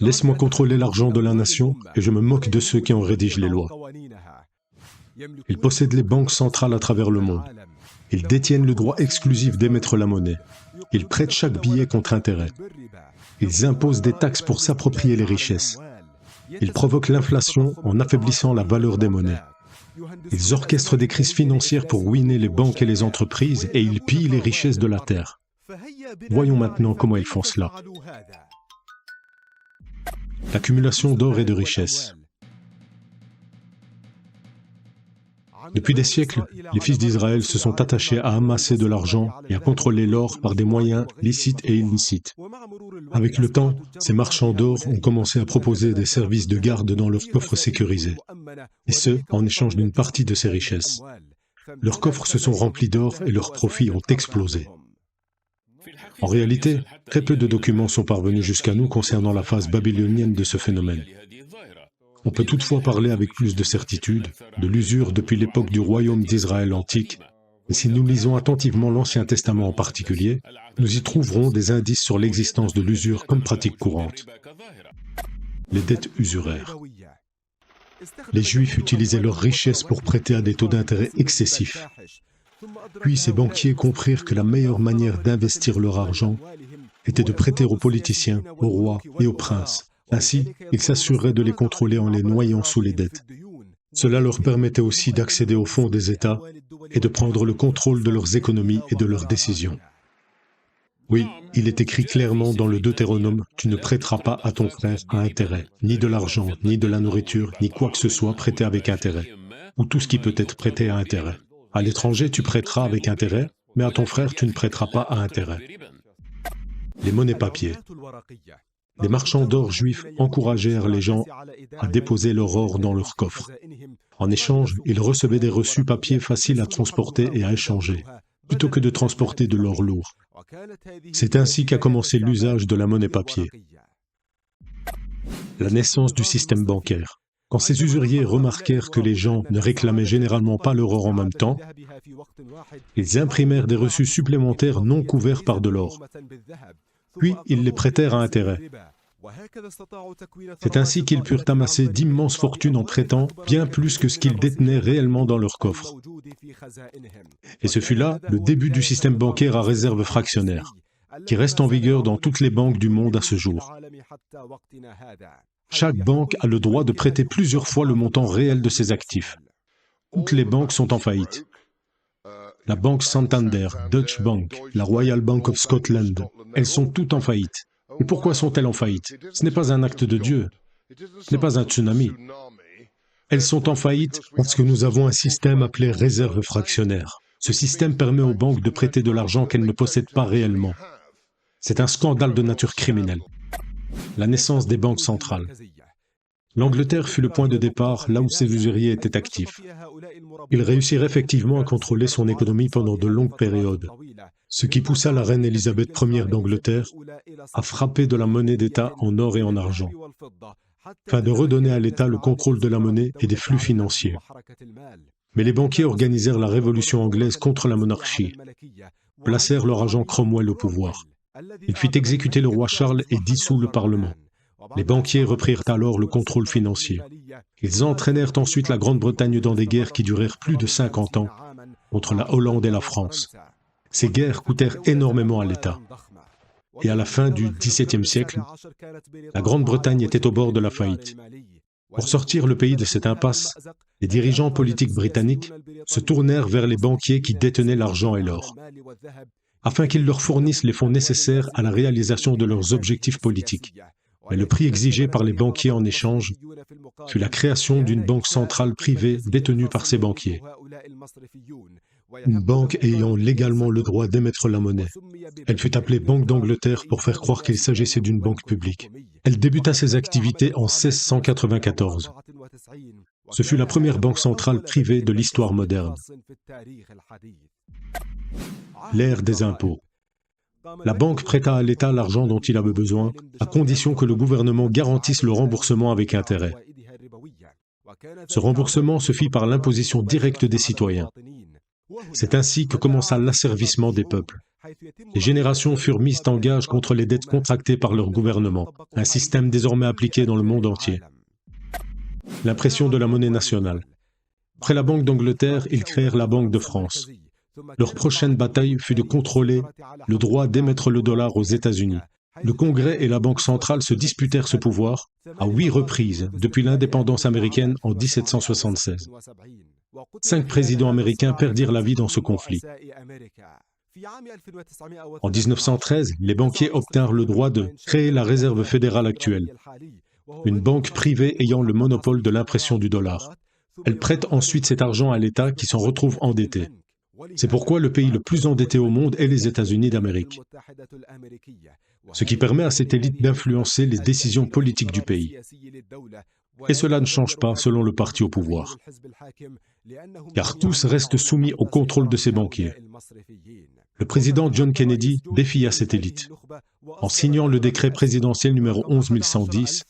Laisse-moi contrôler l'argent de la nation et je me moque de ceux qui en rédigent les lois. Ils possèdent les banques centrales à travers le monde. Ils détiennent le droit exclusif d'émettre la monnaie. Ils prêtent chaque billet contre intérêt. Ils imposent des taxes pour s'approprier les richesses. Ils provoquent l'inflation en affaiblissant la valeur des monnaies. Ils orchestrent des crises financières pour ruiner les banques et les entreprises et ils pillent les richesses de la terre. Voyons maintenant comment ils font cela. L'accumulation d'or et de richesses. Depuis des siècles, les fils d'Israël se sont attachés à amasser de l'argent et à contrôler l'or par des moyens licites et illicites. Avec le temps, ces marchands d'or ont commencé à proposer des services de garde dans leurs coffres sécurisés, et ce, en échange d'une partie de ces richesses. Leurs coffres se sont remplis d'or et leurs profits ont explosé. En réalité, très peu de documents sont parvenus jusqu'à nous concernant la phase babylonienne de ce phénomène. On peut toutefois parler avec plus de certitude de l'usure depuis l'époque du royaume d'Israël antique, et si nous lisons attentivement l'Ancien Testament en particulier, nous y trouverons des indices sur l'existence de l'usure comme pratique courante. Les dettes usuraires. Les Juifs utilisaient leurs richesses pour prêter à des taux d'intérêt excessifs. Puis ces banquiers comprirent que la meilleure manière d'investir leur argent était de prêter aux politiciens, aux rois et aux princes. Ainsi, ils s'assureraient de les contrôler en les noyant sous les dettes. Cela leur permettait aussi d'accéder aux fonds des États et de prendre le contrôle de leurs économies et de leurs décisions. Oui, il est écrit clairement dans le Deutéronome, « Tu ne prêteras pas à ton frère à intérêt, ni de l'argent, ni de la nourriture, ni quoi que ce soit prêté avec intérêt, ou tout ce qui peut être prêté à intérêt. À l'étranger, tu prêteras avec intérêt, mais à ton frère, tu ne prêteras pas à intérêt. » Les monnaies papier. Les marchands d'or juifs encouragèrent les gens à déposer leur or dans leurs coffres. En échange, ils recevaient des reçus papier faciles à transporter et à échanger, plutôt que de transporter de l'or lourd. C'est ainsi qu'a commencé l'usage de la monnaie papier. La naissance du système bancaire. Quand ces usuriers remarquèrent que les gens ne réclamaient généralement pas leur or en même temps, ils imprimèrent des reçus supplémentaires non couverts par de l'or. Puis ils les prêtèrent à intérêt. C'est ainsi qu'ils purent amasser d'immenses fortunes en prêtant bien plus que ce qu'ils détenaient réellement dans leurs coffres. Et ce fut là le début du système bancaire à réserve fractionnaire, qui reste en vigueur dans toutes les banques du monde à ce jour. Chaque banque a le droit de prêter plusieurs fois le montant réel de ses actifs. Toutes les banques sont en faillite. La Banque Santander, Deutsche Bank, la Royal Bank of Scotland, elles sont toutes en faillite. Et pourquoi sont-elles en faillite? Ce n'est pas un acte de Dieu, ce n'est pas un tsunami. Elles sont en faillite parce que nous avons un système appelé réserve fractionnaire. Ce système permet aux banques de prêter de l'argent qu'elles ne possèdent pas réellement. C'est un scandale de nature criminelle. La naissance des banques centrales. L'Angleterre fut le point de départ là où ces usuriers étaient actifs. Ils réussirent effectivement à contrôler son économie pendant de longues périodes, ce qui poussa la reine Élisabeth Ier d'Angleterre à frapper de la monnaie d'État en or et en argent, afin de redonner à l'État le contrôle de la monnaie et des flux financiers. Mais les banquiers organisèrent la révolution anglaise contre la monarchie, placèrent leur agent Cromwell au pouvoir. Il fit exécuter le roi Charles et dissout le Parlement. Les banquiers reprirent alors le contrôle financier. Ils entraînèrent ensuite la Grande-Bretagne dans des guerres qui durèrent plus de 50 ans contre la Hollande et la France. Ces guerres coûtèrent énormément à l'État. Et à la fin du XVIIe siècle, la Grande-Bretagne était au bord de la faillite. Pour sortir le pays de cette impasse, les dirigeants politiques britanniques se tournèrent vers les banquiers qui détenaient l'argent et l'or, afin qu'ils leur fournissent les fonds nécessaires à la réalisation de leurs objectifs politiques. Mais le prix exigé par les banquiers en échange fut la création d'une banque centrale privée détenue par ces banquiers. Une banque ayant légalement le droit d'émettre la monnaie. Elle fut appelée Banque d'Angleterre pour faire croire qu'il s'agissait d'une banque publique. Elle débuta ses activités en 1694. Ce fut la première banque centrale privée de l'histoire moderne. L'ère des impôts. La banque prêta à l'État l'argent dont il avait besoin, à condition que le gouvernement garantisse le remboursement avec intérêt. Ce remboursement se fit par l'imposition directe des citoyens. C'est ainsi que commença l'asservissement des peuples. Les générations furent mises en gage contre les dettes contractées par leur gouvernement, un système désormais appliqué dans le monde entier. L'impression de la monnaie nationale. Après la Banque d'Angleterre, ils créèrent la Banque de France. Leur prochaine bataille fut de contrôler le droit d'émettre le dollar aux États-Unis. Le Congrès et la Banque centrale se disputèrent ce pouvoir à 8 reprises depuis l'indépendance américaine en 1776. 5 présidents américains perdirent la vie dans ce conflit. En 1913, les banquiers obtinrent le droit de créer la Réserve fédérale actuelle, une banque privée ayant le monopole de l'impression du dollar. Elle prête ensuite cet argent à l'État qui s'en retrouve endetté. C'est pourquoi le pays le plus endetté au monde est les États-Unis d'Amérique, ce qui permet à cette élite d'influencer les décisions politiques du pays. Et cela ne change pas selon le parti au pouvoir, car tous restent soumis au contrôle de ces banquiers. Le président John Kennedy défia cette élite en signant le décret présidentiel numéro 11110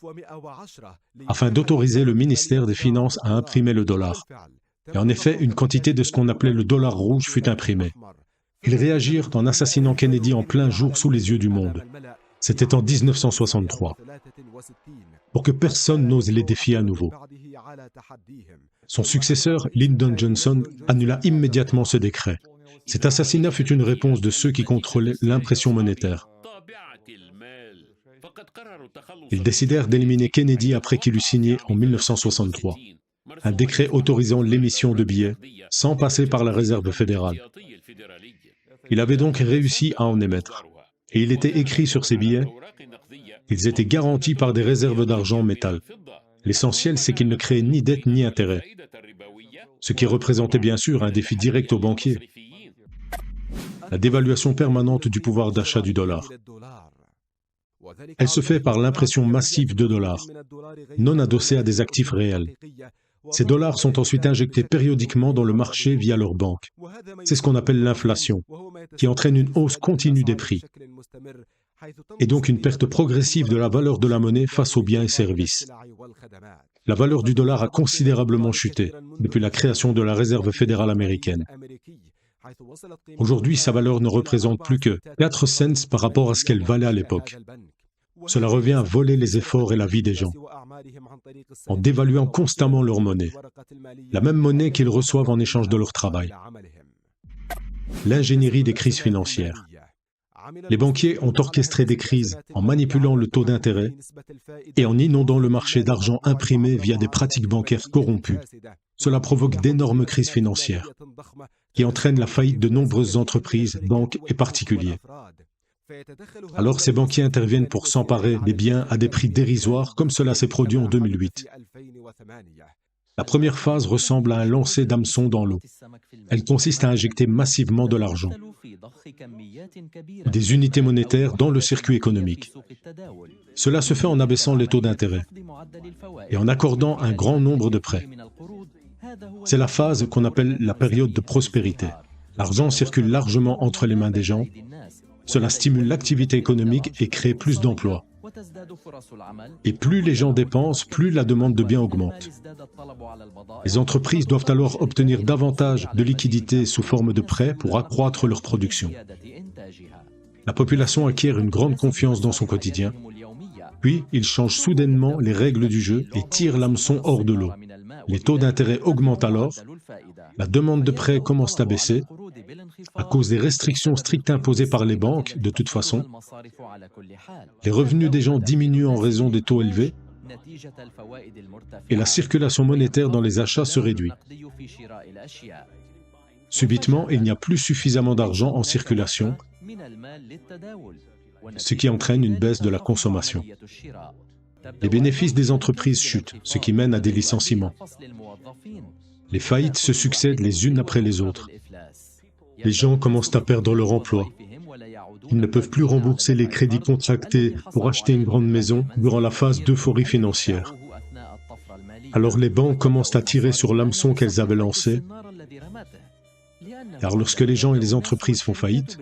afin d'autoriser le ministère des Finances à imprimer le dollar. Et en effet, une quantité de ce qu'on appelait le dollar rouge fut imprimée. Ils réagirent en assassinant Kennedy en plein jour sous les yeux du monde. C'était en 1963. Pour que personne n'ose les défier à nouveau. Son successeur, Lyndon Johnson, annula immédiatement ce décret. Cet assassinat fut une réponse de ceux qui contrôlaient l'impression monétaire. Ils décidèrent d'éliminer Kennedy après qu'il eut signé en 1963 un décret autorisant l'émission de billets sans passer par la Réserve fédérale. Il avait donc réussi à en émettre. Et il était écrit sur ces billets, ils étaient garantis par des réserves d'argent métal. L'essentiel, c'est qu'ils ne créaient ni dette ni intérêt, ce qui représentait bien sûr un défi direct aux banquiers. La dévaluation permanente du pouvoir d'achat du dollar. Elle se fait par l'impression massive de dollars, non adossés à des actifs réels. Ces dollars sont ensuite injectés périodiquement dans le marché via leurs banques. C'est ce qu'on appelle l'inflation, qui entraîne une hausse continue des prix, et donc une perte progressive de la valeur de la monnaie face aux biens et services. La valeur du dollar a considérablement chuté depuis la création de la Réserve fédérale américaine. Aujourd'hui, sa valeur ne représente plus que 4 cents par rapport à ce qu'elle valait à l'époque. Cela revient à voler les efforts et la vie des gens, en dévaluant constamment leur monnaie, la même monnaie qu'ils reçoivent en échange de leur travail. L'ingénierie des crises financières. Les banquiers ont orchestré des crises en manipulant le taux d'intérêt et en inondant le marché d'argent imprimé via des pratiques bancaires corrompues. Cela provoque d'énormes crises financières qui entraînent la faillite de nombreuses entreprises, banques et particuliers. Alors ces banquiers interviennent pour s'emparer des biens à des prix dérisoires, comme cela s'est produit en 2008. La première phase ressemble à un lancer d'hameçon dans l'eau. Elle consiste à injecter massivement de l'argent, des unités monétaires dans le circuit économique. Cela se fait en abaissant les taux d'intérêt et en accordant un grand nombre de prêts. C'est la phase qu'on appelle la période de prospérité. L'argent circule largement entre les mains des gens. Cela stimule l'activité économique et crée plus d'emplois. Et plus les gens dépensent, plus la demande de biens augmente. Les entreprises doivent alors obtenir davantage de liquidités sous forme de prêts pour accroître leur production. La population acquiert une grande confiance dans son quotidien, puis ils changent soudainement les règles du jeu et tirent l'hameçon hors de l'eau. Les taux d'intérêt augmentent alors, la demande de prêts commence à baisser, à cause des restrictions strictes imposées par les banques, de toute façon. Les revenus des gens diminuent en raison des taux élevés, et la circulation monétaire dans les achats se réduit. Subitement, il n'y a plus suffisamment d'argent en circulation, ce qui entraîne une baisse de la consommation. Les bénéfices des entreprises chutent, ce qui mène à des licenciements. Les faillites se succèdent les unes après les autres. Les gens commencent à perdre leur emploi. Ils ne peuvent plus rembourser les crédits contractés pour acheter une grande maison durant la phase d'euphorie financière. Alors les banques commencent à tirer sur l'hameçon qu'elles avaient lancé, car lorsque les gens et les entreprises font faillite,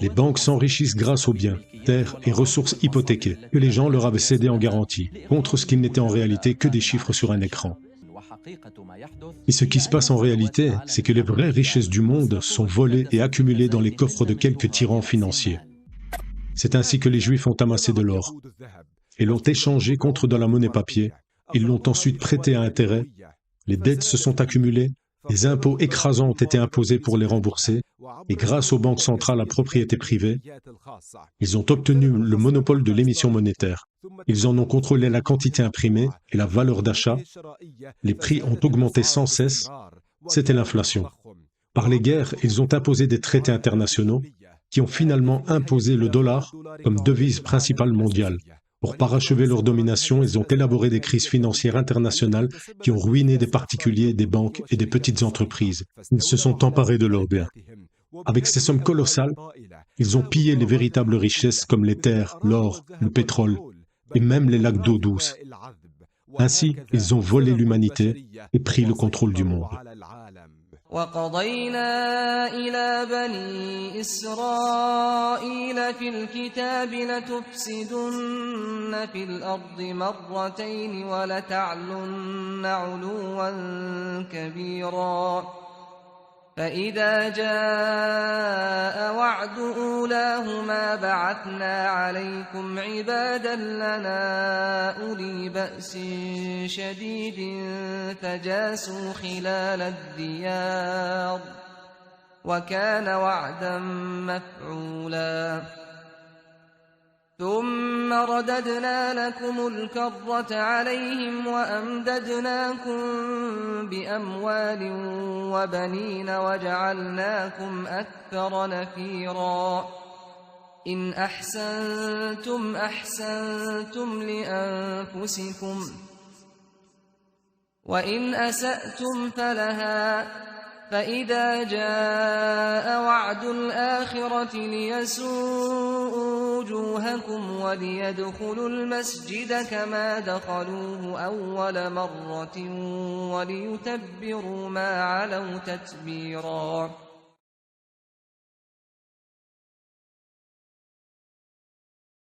les banques s'enrichissent grâce aux biens, terres et ressources hypothéquées que les gens leur avaient cédés en garantie, contre ce qu'ils n'étaient en réalité que des chiffres sur un écran. Et ce qui se passe en réalité, c'est que les vraies richesses du monde sont volées et accumulées dans les coffres de quelques tyrans financiers. C'est ainsi que les Juifs ont amassé de l'or et l'ont échangé contre de la monnaie papier. Ils l'ont ensuite prêté à intérêt. Les dettes se sont accumulées, les impôts écrasants ont été imposés pour les rembourser, et grâce aux banques centrales à propriété privée, ils ont obtenu le monopole de l'émission monétaire. Ils en ont contrôlé la quantité imprimée et la valeur d'achat. Les prix ont augmenté sans cesse. C'était l'inflation. Par les guerres, ils ont imposé des traités internationaux qui ont finalement imposé le dollar comme devise principale mondiale. Pour parachever leur domination, ils ont élaboré des crises financières internationales qui ont ruiné des particuliers, des banques et des petites entreprises. Ils se sont emparés de leurs biens. Avec ces sommes colossales, ils ont pillé les véritables richesses comme les terres, l'or, le pétrole et même les lacs d'eau douce. Ainsi, ils ont volé l'humanité et pris le contrôle du monde. وَقَضَيْنَا إِلَى بَنِي إِسْرَائِيلَ فِي الْكِتَابِ لَتُفْسِدُنَّ فِي الْأَرْضِ مَرَّتَيْنِ وَلَتَعْلُنَّ عُلُوًّا كَبِيرًا فَإِذَا جَاءَ وَعْدُ أُولَاهُمَا بَعَثْنَا عَلَيْكُمْ عِبَادًا لَنَا أُولِي بَأْسٍ شَدِيدٍ فَجَاسُوا خِلَالَ الدِّيَارِ وَكَانَ وَعْدًا مَفْعُولًا ثُمَّ رَدَدْنَا لَكُمُ الْكَرَّةَ عَلَيْهِمْ وَأَمْدَدْنَاكُمْ بِأَمْوَالٍ وَبَنِينَ وَجَعَلْنَاكُمْ أَكْثَرَ نَفِيرًا إِنْ أَحْسَنْتُمْ أَحْسَنْتُمْ لِأَنفُسِكُمْ وَإِنْ أَسَأْتُمْ فَلَهَا فَإِذَا جَاءَ وَعْدُ الْآخِرَةِ لِيَسُوءُوا وُجُوهَكُمْ وَلِيَدْخُلُوا الْمَسْجِدَ كَمَا دَخَلُوهُ أَوَّلَ مَرَّةٍ وَلِيُتَبِّرُوا مَا عَلَوْا تَتْبِيرًا